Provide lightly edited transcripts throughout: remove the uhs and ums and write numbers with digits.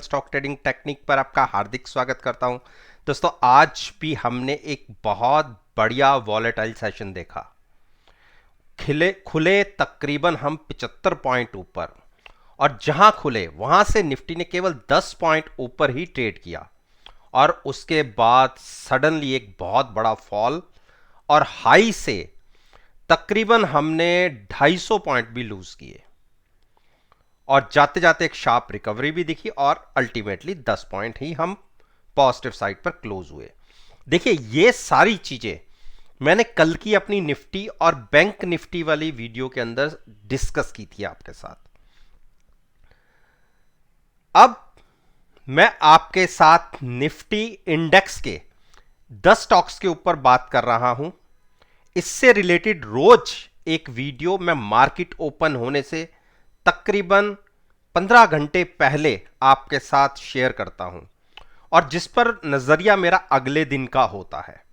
Stock trading technique पर आपका हार्दिक स्वागत करता हूं। दोस्तों, आज भी हमने एक बहुत बढ़िया वॉलेटाइल सेशन देखा। खिले खुले तकरीबन हम 75 पॉइंट ऊपर, और जहां खुले वहां से निफ्टी ने केवल 10 पॉइंट ऊपर ही ट्रेड किया, और उसके बाद सडनली एक बहुत बड़ा फॉल, और हाई से तकरीबन हमने 250 पॉइंट भी लूज किए, और जाते जाते एक शार्प रिकवरी भी दिखी, और अल्टीमेटली 10 पॉइंट ही हम पॉजिटिव साइड पर क्लोज हुए। देखिए, ये सारी चीजें मैंने कल की अपनी निफ्टी और बैंक निफ्टी वाली वीडियो के अंदर डिस्कस की थी आपके साथ। अब मैं आपके साथ निफ्टी इंडेक्स के 10 स्टॉक्स के ऊपर बात कर रहा हूं। इससे रिलेटेड रोज एक वीडियो मैं मार्केट ओपन होने से तकरीबन 15 घंटे पहले आपके साथ शेयर करता हूं, और जिस पर नजरिया मेरा अगले दिन का होता है।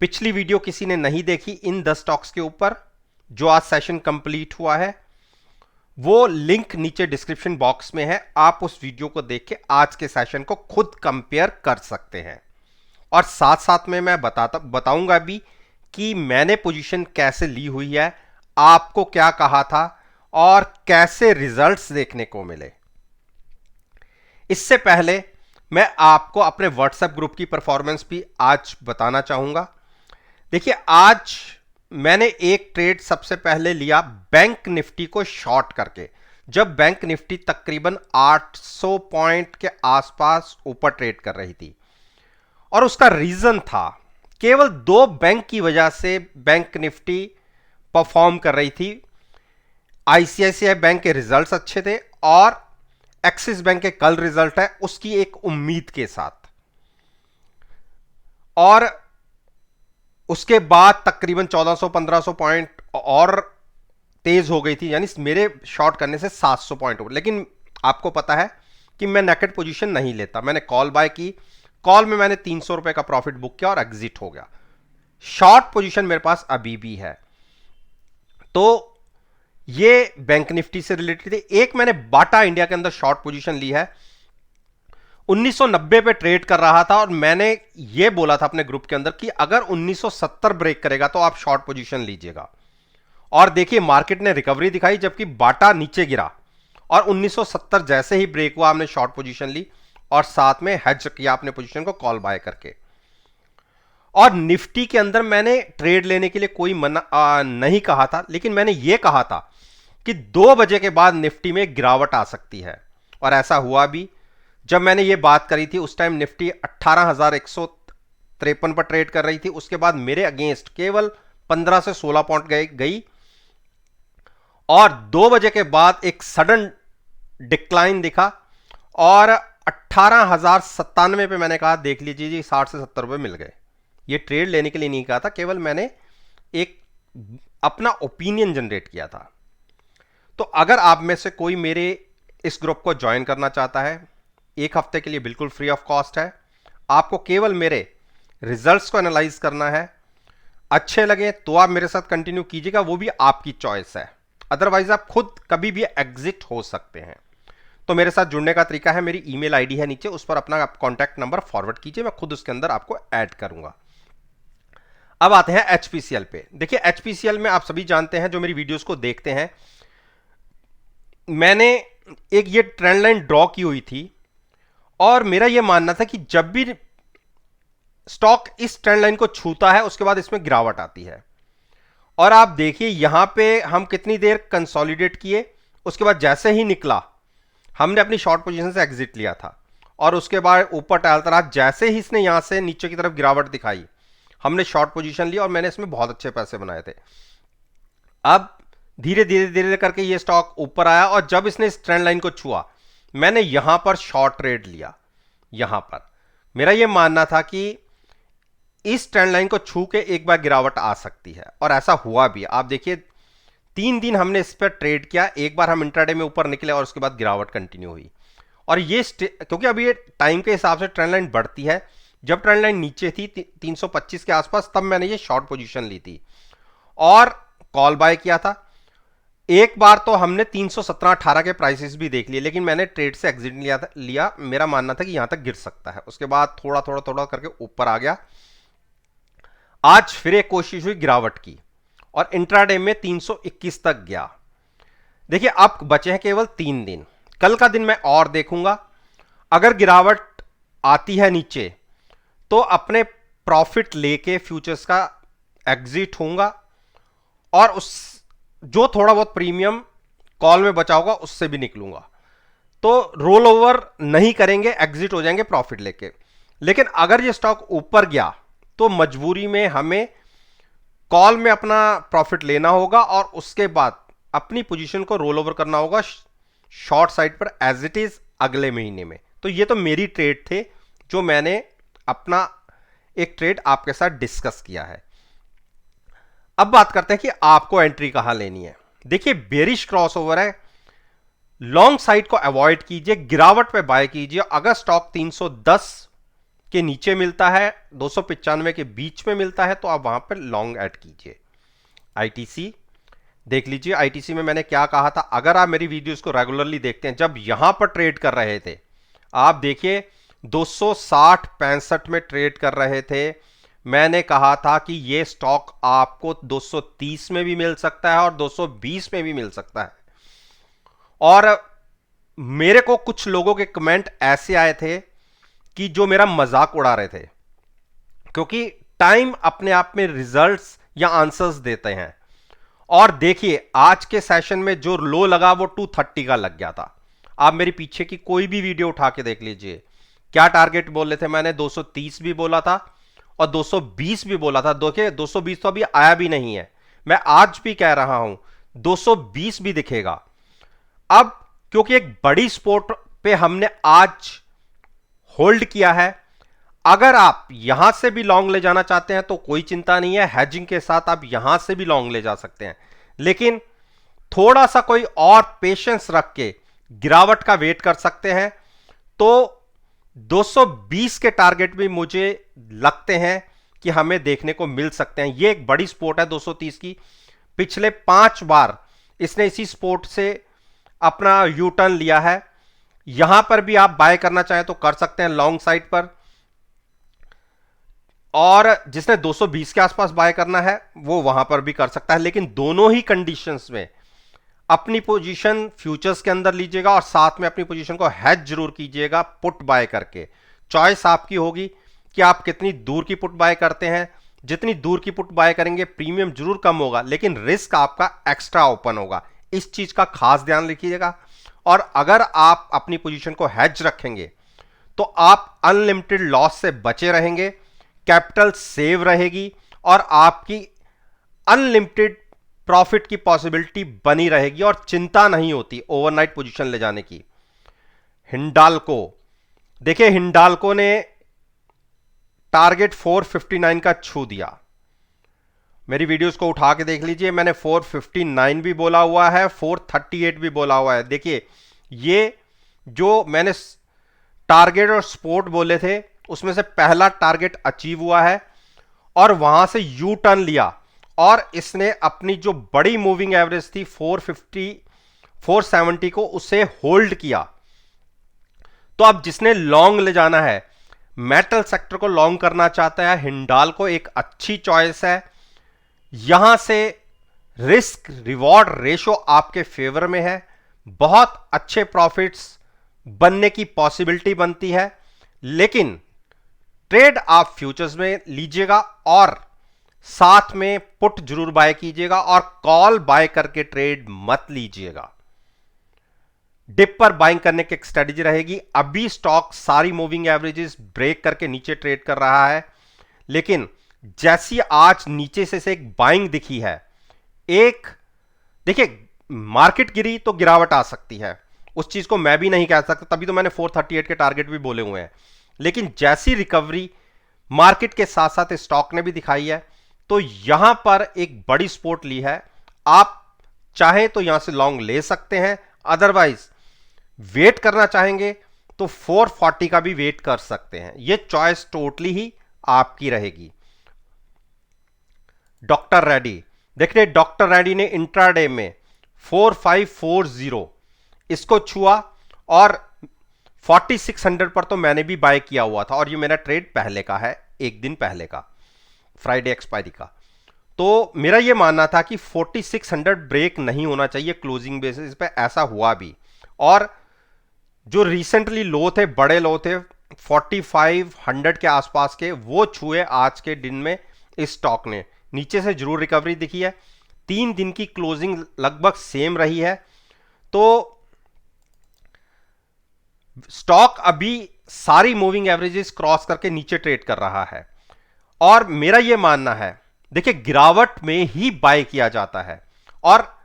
पिछली वीडियो किसी ने नहीं देखी इन 10 स्टॉक्स के ऊपर, जो आज सेशन कंप्लीट हुआ है, वो लिंक नीचे डिस्क्रिप्शन बॉक्स में है। आप उस वीडियो को देख के आज के सेशन को खुद कंपेयर कर सकते हैं, और साथ साथ में मैं बताऊंगा भी कि मैंने पोजीशन कैसे ली हुई है, आपको क्या कहा था, और कैसे रिजल्ट्स देखने को मिले। इससे पहले मैं आपको अपने व्हाट्सएप ग्रुप की परफॉर्मेंस भी आज बताना चाहूंगा। देखिए, आज मैंने एक ट्रेड सबसे पहले लिया बैंक निफ्टी को शॉर्ट करके, जब बैंक निफ्टी तकरीबन 800 पॉइंट के आसपास ऊपर ट्रेड कर रही थी, और उसका रीजन था केवल दो बैंक की वजह से बैंक निफ्टी परफॉर्म कर रही थी। आईसीआईसीआई बैंक के रिजल्ट्स अच्छे थे, और एक्सिस बैंक के कल रिजल्ट है, उसकी एक उम्मीद के साथ। और उसके बाद तकरीबन 1400-1500 पॉइंट और तेज हो गई थी, यानी मेरे शॉर्ट करने से 700 पॉइंट हो। लेकिन आपको पता है कि मैं नेकेड पोजीशन नहीं लेता, मैंने कॉल बाय की। कॉल में मैंने 300 रुपए का प्रॉफिट बुक किया और एग्जिट हो गया। शॉर्ट पोजीशन मेरे पास अभी भी है। तो ये बैंक निफ्टी से रिलेटेड है। एक मैंने बाटा इंडिया के अंदर शॉर्ट पोजीशन ली है, 1990 पे ट्रेड कर रहा था, और मैंने ये बोला था अपने ग्रुप के अंदर कि अगर 1970 ब्रेक करेगा तो आप शॉर्ट पोजीशन लीजिएगा। और देखिए, मार्केट ने रिकवरी दिखाई, जबकि बाटा नीचे गिरा, और 1970 जैसे ही ब्रेक हुआ हमने शॉर्ट पोजीशन ली, और साथ में हेज किया अपने पोजीशन को कॉल बाय करके। और निफ्टी के अंदर मैंने ट्रेड लेने के लिए कोई मना नहीं कहा था, लेकिन मैंने यह कहा था कि 2 बजे के बाद निफ्टी में गिरावट आ सकती है, और ऐसा हुआ भी। जब मैंने ये बात करी थी उस टाइम निफ्टी 18,153 पर ट्रेड कर रही थी। उसके बाद मेरे अगेंस्ट केवल 15 से 16 पॉइंट गई, और 2 बजे के बाद एक सडन डिक्लाइन दिखा, और 18,097 पे मैंने कहा देख लीजिए जी, 60 से 70 रुपए मिल गए। ये ट्रेड लेने के लिए नहीं कहा था, केवल मैंने एक अपना ओपिनियन जनरेट किया था। तो अगर आप में से कोई मेरे इस ग्रुप को ज्वाइन करना चाहता है, 1 हफ्ते के लिए बिल्कुल फ्री ऑफ कॉस्ट है। आपको केवल मेरे रिजल्ट्स को एनालाइज करना है। अच्छे लगे तो आप मेरे साथ कंटिन्यू कीजिएगा, वो भी आपकी चॉइस है। अदरवाइज आप खुद कभी भी एग्जिट हो सकते हैं। तो मेरे साथ जुड़ने का तरीका है, मेरी ईमेल आईडी है नीचे, उस पर अपना कॉन्टैक्ट नंबर फॉरवर्ड कीजिए, मैं खुद उसके अंदर आपको ऐड करूंगा। अब आते हैं एचपीसीएल पे। देखिए, एचपीसीएल में आप सभी जानते हैं, जो मेरी वीडियोस को देखते हैं, मैंने एक ये ट्रेंड लाइन ड्रॉ की हुई थी, और मेरा यह मानना था कि जब भी स्टॉक इस ट्रेंड लाइन को छूता है उसके बाद इसमें गिरावट आती है। और आप देखिए, यहां पे हम कितनी देर कंसोलिडेट किए, उसके बाद जैसे ही निकला हमने अपनी शॉर्ट पोजीशन से एग्जिट लिया था, और उसके बाद ऊपर टहलता रहा। जैसे ही इसने यहां से नीचे की तरफ गिरावट दिखाई, हमने शॉर्ट पोजीशन ली, और मैंने इसमें बहुत अच्छे पैसे बनाए थे। अब धीरे धीरे धीरे करके ये स्टॉक ऊपर आया, और जब इसने इस ट्रेंड लाइन को छुआ, मैंने यहां पर शॉर्ट ट्रेड लिया। यहां पर मेरा यह मानना था कि इस ट्रेंड लाइन को छू के एक बार गिरावट आ सकती है, और ऐसा हुआ भी। आप देखिए, 3 दिन हमने इस पर ट्रेड किया, एक बार हम इंट्राडे में ऊपर निकले, और उसके बाद गिरावट कंटिन्यू हुई। और ये क्योंकि अभी ये टाइम के हिसाब से ट्रेंड लाइन बढ़ती है, जब ट्रेंड लाइन नीचे थी 325 के आसपास, तब मैंने ये शॉर्ट पोजीशन ली थी और कॉल बाय किया था। एक बार तो हमने 317.18 के प्राइसेस भी देख लिए, लेकिन मैंने ट्रेड से एग्जिट लिया। मेरा मानना था कि यहां तक गिर सकता है, उसके बाद थोड़ा थोड़ा थोड़ा करके ऊपर आ गया। आज फिर एक कोशिश हुई गिरावट की और इंट्राडे में 321 तक गया। देखिए अब बचे हैं केवल 3 दिन, कल का दिन मैं और देखूंगा। अगर गिरावट आती है नीचे तो अपने प्रॉफिट लेके फ्यूचर्स का एग्जिट होऊंगा और उस जो थोड़ा बहुत प्रीमियम कॉल में बचा होगा उससे भी निकलूंगा। तो रोल ओवर नहीं करेंगे, एग्जिट हो जाएंगे प्रॉफिट लेके। लेकिन अगर ये स्टॉक ऊपर गया तो मजबूरी में हमें कॉल में अपना प्रॉफिट लेना होगा और उसके बाद अपनी पोजीशन को रोल ओवर करना होगा शॉर्ट साइड पर एज इट इज अगले महीने में। तो ये तो मेरी ट्रेड थे जो मैंने अपना एक ट्रेड आपके साथ डिस्कस किया है। अब बात करते हैं कि आपको एंट्री कहां लेनी है। देखिए बेरिश क्रॉसओवर है, लॉन्ग साइड को अवॉइड कीजिए, गिरावट पे बाय कीजिए। अगर स्टॉक 310 के नीचे मिलता है, 295 के बीच में मिलता है, तो आप वहां पर लॉन्ग ऐड कीजिए। आईटीसी देख लीजिए, आईटीसी में मैंने क्या कहा था। अगर आप मेरी वीडियोस को रेगुलरली देखते हैं, जब यहां पर ट्रेड कर रहे थे, आप देखिए 260-65 में ट्रेड कर रहे थे, मैंने कहा था कि यह स्टॉक आपको 230 में भी मिल सकता है और 220 में भी मिल सकता है। और मेरे को कुछ लोगों के कमेंट ऐसे आए थे कि जो मेरा मजाक उड़ा रहे थे, क्योंकि टाइम अपने आप में रिजल्ट्स या आंसर्स देते हैं। और देखिए आज के सेशन में जो लो लगा वो 230 का लग गया था। आप मेरी पीछे की कोई भी वीडियो उठा के देख लीजिए, क्या टारगेट बोले थे मैंने, 230 भी बोला था और 220 भी बोला था। देखिए 220 तो अभी आया भी नहीं है, मैं आज भी कह रहा हूं 220 भी दिखेगा। अब क्योंकि एक बड़ी स्पोर्ट पे हमने आज होल्ड किया है, अगर आप यहां से भी लॉन्ग ले जाना चाहते हैं तो कोई चिंता नहीं है, हेजिंग के साथ आप यहां से भी लॉन्ग ले जा सकते हैं। लेकिन थोड़ा सा कोई और पेशेंस रख के गिरावट का वेट कर सकते हैं। तो 220 के टारगेट भी मुझे लगते हैं कि हमें देखने को मिल सकते हैं। यह एक बड़ी स्पोर्ट है 230 की, पिछले 5 बार इसने इसी स्पोर्ट से अपना यू टर्न लिया है। यहां पर भी आप बाय करना चाहें तो कर सकते हैं लॉन्ग साइड पर, और जिसने 220 के आसपास बाय करना है वो वहां पर भी कर सकता है। लेकिन दोनों ही कंडीशंस में अपनी पोजीशन फ्यूचर्स के अंदर लीजिएगा और साथ में अपनी पोजीशन को हेज जरूर कीजिएगा पुट बाय करके। चॉइस आपकी होगी कि आप कितनी दूर की पुट बाय करते हैं। जितनी दूर की पुट बाय करेंगे प्रीमियम जरूर कम होगा, लेकिन रिस्क आपका एक्स्ट्रा ओपन होगा। इस चीज का खास ध्यान रखिएगा। और अगर आप अपनी पोजीशन को हेज रखेंगे तो आप अनलिमिटेड लॉस से बचे रहेंगे, कैपिटल सेव रहेगी और आपकी अनलिमिटेड प्रॉफिट की पॉसिबिलिटी बनी रहेगी और चिंता नहीं होती ओवरनाइट पोजीशन ले जाने की। हिंडाल्को, देखिए हिंडाल्को ने टारगेट 459 का छू दिया। मेरी वीडियोस को उठा के देख लीजिए, मैंने 459 भी बोला हुआ है, 438 भी बोला हुआ है। देखिए ये जो मैंने टारगेट और सपोर्ट बोले थे उसमें से पहला टारगेट अचीव हुआ है और वहां से यू टर्न लिया और इसने अपनी जो बड़ी मूविंग एवरेज थी 450 470 को उसे होल्ड किया। तो अब जिसने लॉन्ग ले जाना है, मेटल सेक्टर को लॉन्ग करना चाहता है, हिंडाल्को एक अच्छी चॉइस है। यहां से रिस्क रिवॉर्ड रेशो आपके फेवर में है, बहुत अच्छे प्रॉफिट्स बनने की पॉसिबिलिटी बनती है। लेकिन ट्रेड आप फ्यूचर्स में लीजिएगा और साथ में पुट जरूर बाय कीजिएगा और कॉल बाय करके ट्रेड मत लीजिएगा। डिप पर बाइंग करने की एक स्ट्रेटजी रहेगी। अभी स्टॉक सारी मूविंग एवरेजेस ब्रेक करके नीचे ट्रेड कर रहा है, लेकिन जैसी आज नीचे से एक बाइंग दिखी है, एक देखिए मार्केट गिरी तो गिरावट आ सकती है, उस चीज को मैं भी नहीं कह सकता, तभी तो मैंने 438 के टारगेट भी बोले हुए हैं। लेकिन जैसी रिकवरी मार्केट के साथ साथ स्टॉक ने भी दिखाई है, तो यहां पर एक बड़ी सपोर्ट ली है। आप चाहे तो यहां से लॉन्ग ले सकते हैं, अदरवाइज वेट करना चाहेंगे तो 440 का भी वेट कर सकते हैं। यह चॉइस टोटली ही आपकी रहेगी। डॉक्टर रेड्डी, देखिए डॉक्टर रेड्डी ने इंट्राडे में 4540 इसको छुआ और 4600 पर तो मैंने भी बाय किया हुआ था, और ये मेरा ट्रेड पहले का है, एक दिन पहले का, फ्राइडे एक्सपायरी का। तो मेरा ये मानना था कि 4600 ब्रेक नहीं होना चाहिए क्लोजिंग बेसिस पे, ऐसा हुआ भी। और जो रिसेंटली लो थे, बड़े लो थे 4500 के आसपास के, वो छुए आज के दिन में इस स्टॉक ने। नीचे से जरूर रिकवरी दिखी है, 3 दिन की क्लोजिंग लगभग सेम रही है। तो स्टॉक अभी सारी मूविंग एवरेजेस क्रॉस करके नीचे ट्रेड कर रहा है, और मेरा यह मानना है, देखिए गिरावट में ही बाय किया जाता है, और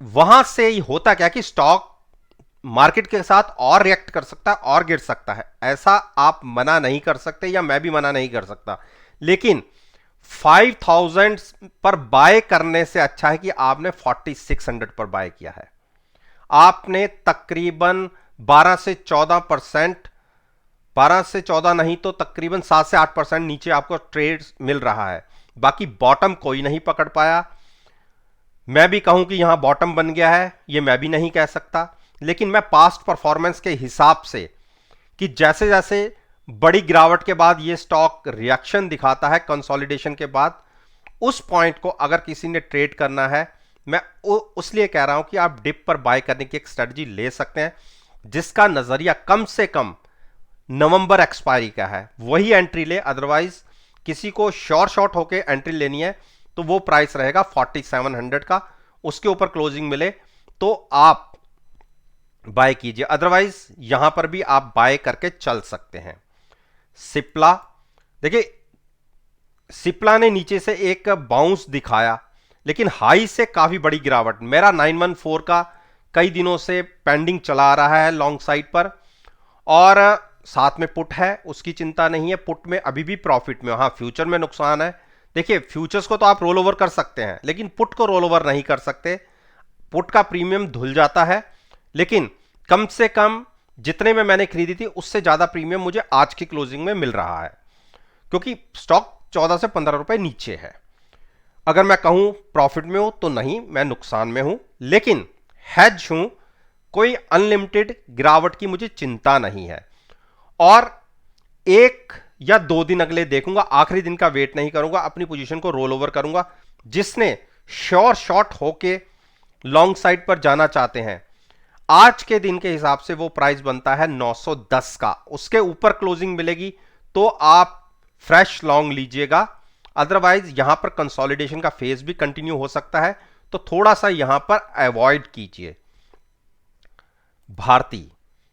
वहां से होता क्या कि स्टॉक मार्केट के साथ और रिएक्ट कर सकता है और गिर सकता है, ऐसा आप मना नहीं कर सकते, या मैं भी मना नहीं कर सकता। लेकिन 5000 पर बाय करने से अच्छा है कि आपने 4600 पर बाय किया है। आपने तकरीबन 12 से 14%, 12 से 14 नहीं तो तकरीबन 7 से 8% नीचे आपको ट्रेड मिल रहा है। बाकी बॉटम कोई नहीं पकड़ पाया। मैं भी कहूं कि यहां बॉटम बन गया है, यह मैं भी नहीं कह सकता, लेकिन मैं पास्ट परफॉर्मेंस के हिसाब से कि जैसे जैसे बड़ी गिरावट के बाद यह स्टॉक रिएक्शन दिखाता है कंसोलिडेशन के बाद, उस पॉइंट को अगर किसी ने ट्रेड करना है, मैं उसलिए कह रहा हूं कि आप डिप पर बाय करने की एक स्ट्रेटजी ले सकते हैं, जिसका नजरिया कम से कम नवंबर एक्सपायरी का है, वही एंट्री ले। अदरवाइज किसी को शॉर्ट होके एंट्री लेनी है तो वो प्राइस रहेगा 4700 का, उसके ऊपर क्लोजिंग मिले तो आप बाय कीजिए, अदरवाइज यहां पर भी आप बाय करके चल सकते हैं। सिप्ला, देखिए सिप्ला ने नीचे से एक बाउंस दिखाया, लेकिन हाई से काफी बड़ी गिरावट। मेरा 914 का कई दिनों से पेंडिंग चला आ रहा है लॉन्ग साइड पर, और साथ में पुट है, उसकी चिंता नहीं है, पुट में अभी भी प्रॉफिट में। हाँ, फ्यूचर में नुकसान है। देखिए फ्यूचर्स को तो आप रोल ओवर कर सकते हैं, लेकिन पुट को रोल ओवर नहीं कर सकते, पुट का प्रीमियम धुल जाता है। लेकिन कम से कम जितने में मैंने खरीदी थी उससे ज्यादा प्रीमियम मुझे आज की क्लोजिंग में मिल रहा है, क्योंकि स्टॉक 14 से 15 रुपए नीचे है। अगर मैं कहूं प्रॉफिट में हूं तो नहीं, मैं नुकसान में हूं, लेकिन हेज हूं, कोई अनलिमिटेड गिरावट की मुझे चिंता नहीं है। और 1 या 2 दिन अगले देखूंगा, आखिरी दिन का वेट नहीं करूंगा, अपनी पोजीशन को रोल ओवर करूंगा। जिसने श्योर शॉर्ट होके लॉन्ग साइड पर जाना चाहते हैं, आज के दिन के हिसाब से वो प्राइस बनता है 910 का, उसके ऊपर क्लोजिंग मिलेगी तो आप फ्रेश लॉन्ग लीजिएगा। अदरवाइज यहां पर कंसोलिडेशन का फेज भी कंटिन्यू हो सकता है, तो थोड़ा सा यहां पर अवॉइड कीजिए। भारती,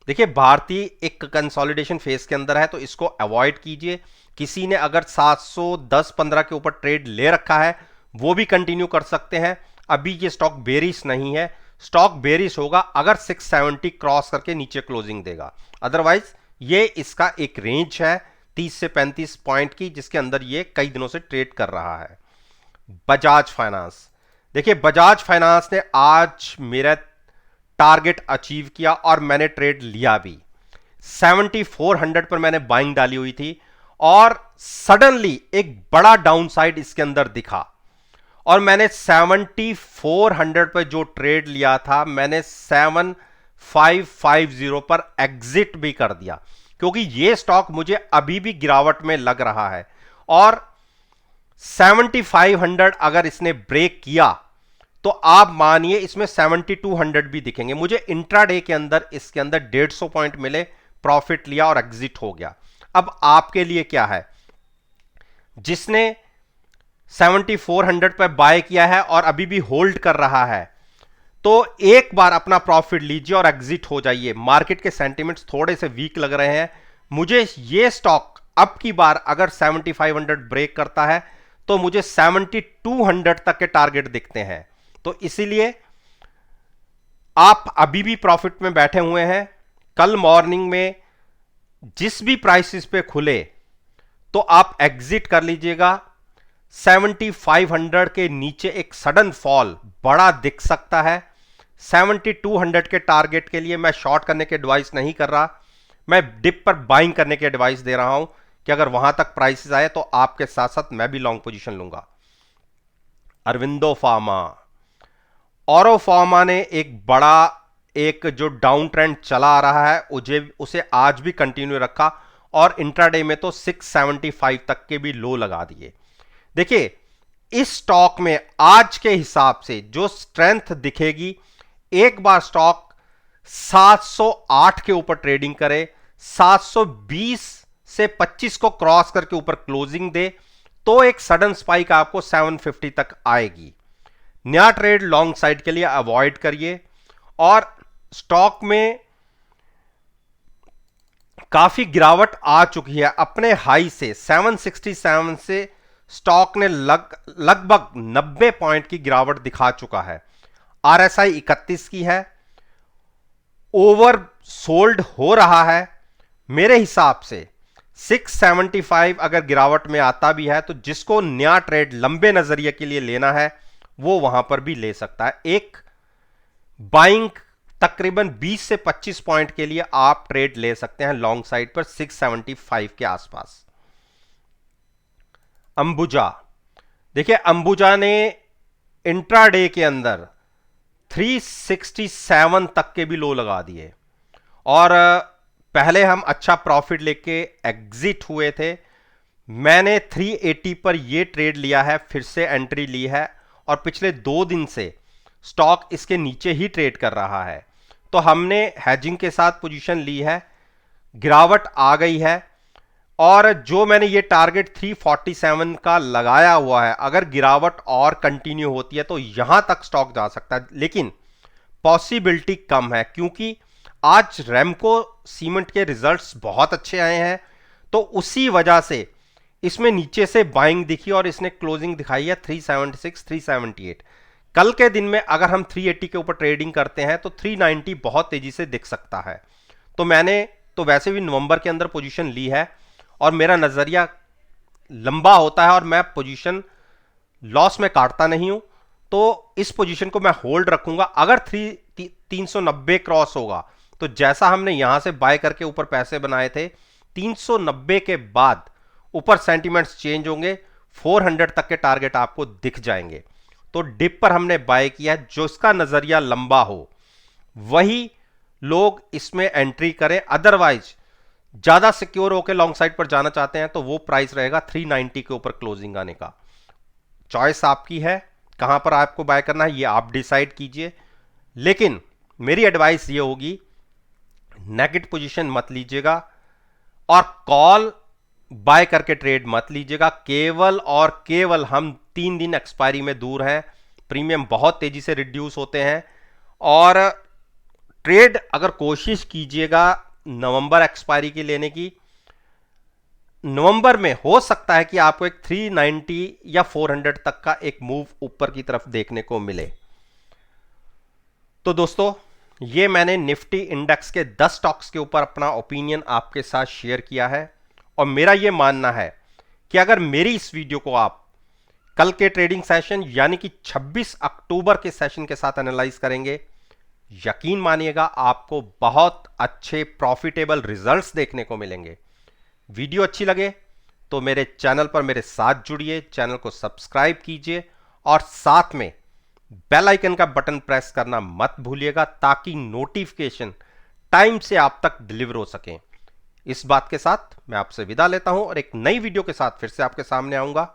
देखिए भारती एक कंसोलिडेशन फेज के अंदर है, तो इसको अवॉइड कीजिए। किसी ने अगर 710-15 के ऊपर ट्रेड ले रखा है, वो भी कंटिन्यू कर सकते हैं। अभी ये स्टॉक बेरिश नहीं है, स्टॉक बेरिश होगा अगर 670 क्रॉस करके नीचे क्लोजिंग देगा। अदरवाइज ये इसका एक रेंज है 30 से 35 पॉइंट की, जिसके अंदर ये कई दिनों से ट्रेड कर रहा है। बजाज फाइनेंस, देखिए बजाज फाइनेंस ने आज मेरा टारगेट अचीव किया और मैंने ट्रेड लिया भी। 7400 पर मैंने बाइंग डाली हुई थी, और सडनली एक बड़ा डाउनसाइड इसके अंदर दिखा, और मैंने 7400 पर जो ट्रेड लिया था, मैंने 7550 पर एग्जिट भी कर दिया, क्योंकि ये स्टॉक मुझे अभी भी गिरावट में लग रहा है। और 7500 अगर इसने ब्रेक किया तो आप मानिए इसमें 7200 भी दिखेंगे। मुझे इंट्राडे के अंदर इसके अंदर 150 पॉइंट मिले, प्रॉफिट लिया और एग्जिट हो गया। अब आपके लिए क्या है, जिसने 7400 पर बाय किया है और अभी भी होल्ड कर रहा है, तो एक बार अपना प्रॉफिट लीजिए और एग्जिट हो जाइए। मार्केट के सेंटिमेंट्स थोड़े से वीक लग रहे हैं मुझे। ये स्टॉक अब की बार अगर 7500 ब्रेक करता है तो मुझे 7200 तक के टारगेट दिखते हैं। तो इसीलिए आप अभी भी प्रॉफिट में बैठे हुए हैं। कल मॉर्निंग में जिस भी प्राइसेस पे खुले तो आप एग्जिट कर लीजिएगा। 7500 के नीचे एक सडन फॉल बड़ा दिख सकता है। 7200 के टारगेट के लिए मैं शॉर्ट करने की एडवाइस नहीं कर रहा, मैं डिप पर बाइंग करने की एडवाइस दे रहा हूं कि अगर वहां तक प्राइसेस आए तो आपके साथ साथ मैं भी लॉन्ग पोजीशन लूंगा। अरविंदो फार्मा, ऑरो फार्मा ने एक बड़ा एक जो डाउन ट्रेंड चला आ रहा है उसे आज भी कंटिन्यू रखा और इंट्राडे में तो 675 तक के भी लो लगा दिए। देखिए इस स्टॉक में आज के हिसाब से जो स्ट्रेंथ दिखेगी, एक बार स्टॉक 708 के ऊपर ट्रेडिंग करे, 720 से 25 को क्रॉस करके ऊपर क्लोजिंग दे तो एक सडन स्पाइक आपको 750 तक आएगी। नया ट्रेड लॉन्ग साइड के लिए अवॉइड करिए। और स्टॉक में काफी गिरावट आ चुकी है अपने हाई से 767 से स्टॉक ने लगभग 90 पॉइंट की गिरावट दिखा चुका है। आरएसआई 31 की है, ओवर सोल्ड हो रहा है। मेरे हिसाब से 675 अगर गिरावट में आता भी है तो जिसको नया ट्रेड लंबे नजरिए के लिए लेना है वो वहां पर भी ले सकता है। एक बाइंग तकरीबन 20 से 25 पॉइंट के लिए आप ट्रेड ले सकते हैं लॉन्ग साइड पर 675 के आसपास। अंबुजा, देखिए अंबुजा ने इंट्राडे के अंदर 367 तक के भी लो लगा दिए और पहले हम अच्छा प्रॉफिट लेके एग्जिट हुए थे। मैंने 380 पर यह ट्रेड लिया है, फिर से एंट्री ली है और पिछले 2 दिन से स्टॉक इसके नीचे ही ट्रेड कर रहा है। तो हमने हैजिंग के साथ पोजीशन ली है, गिरावट आ गई है और जो मैंने ये टारगेट 347 का लगाया हुआ है, अगर गिरावट और कंटिन्यू होती है तो यहां तक स्टॉक जा सकता है, लेकिन पॉसिबिलिटी कम है क्योंकि आज रेमको सीमेंट के रिजल्ट्स बहुत अच्छे आए हैं। तो उसी वजह से इसमें नीचे से बाइंग दिखी और इसने क्लोजिंग दिखाई है 376 378। कल के दिन में अगर हम 380 के ऊपर ट्रेडिंग करते हैं तो 390 बहुत तेजी से दिख सकता है। तो मैंने तो वैसे भी नवंबर के अंदर पोजीशन ली है और मेरा नजरिया लंबा होता है और मैं पोजीशन लॉस में काटता नहीं हूं, तो इस पोजीशन को मैं होल्ड रखूंगा। अगर 390 क्रॉस होगा तो जैसा हमने यहां से बाय करके ऊपर पैसे बनाए थे, 390 के बाद ऊपर सेंटीमेंट्स चेंज होंगे, 400 तक के टारगेट आपको दिख जाएंगे। तो डिप पर हमने बाय किया है, जो इसका नजरिया लंबा हो वही लोग इसमें एंट्री करें। अदरवाइज ज्यादा सिक्योर होकर लॉन्ग साइड पर जाना चाहते हैं तो वो प्राइस रहेगा 390 के ऊपर क्लोजिंग आने का। चॉइस आपकी है, कहां पर आपको बाय करना है ये आप डिसाइड कीजिए, लेकिन मेरी एडवाइस ये होगी नेगेटिव पोजीशन मत लीजिएगा और कॉल बाय करके ट्रेड मत लीजिएगा। केवल और केवल हम 3 दिन एक्सपायरी में दूर हैं, प्रीमियम बहुत तेजी से रिड्यूस होते हैं और ट्रेड अगर कोशिश कीजिएगा नवंबर एक्सपायरी की लेने की, नवंबर में हो सकता है कि आपको एक 390 या 400 तक का एक मूव ऊपर की तरफ देखने को मिले। तो दोस्तों ये मैंने निफ्टी इंडेक्स के 10 स्टॉक्स के ऊपर अपना ओपिनियन आपके साथ शेयर किया है और मेरा यह मानना है कि अगर मेरी इस वीडियो को आप कल के ट्रेडिंग सेशन यानी कि 26 अक्टूबर के सेशन के साथ एनालाइज करेंगे, यकीन मानिएगा आपको बहुत अच्छे प्रॉफिटेबल रिजल्ट्स देखने को मिलेंगे। वीडियो अच्छी लगे तो मेरे चैनल पर मेरे साथ जुड़िए, चैनल को सब्सक्राइब कीजिए और साथ में बेल आइकन का बटन प्रेस करना मत भूलिएगा ताकि नोटिफिकेशन टाइम से आप तक डिलीवर हो सके। इस बात के साथ मैं आपसे विदा लेता हूं और एक नई वीडियो के साथ फिर से आपके सामने आऊंगा।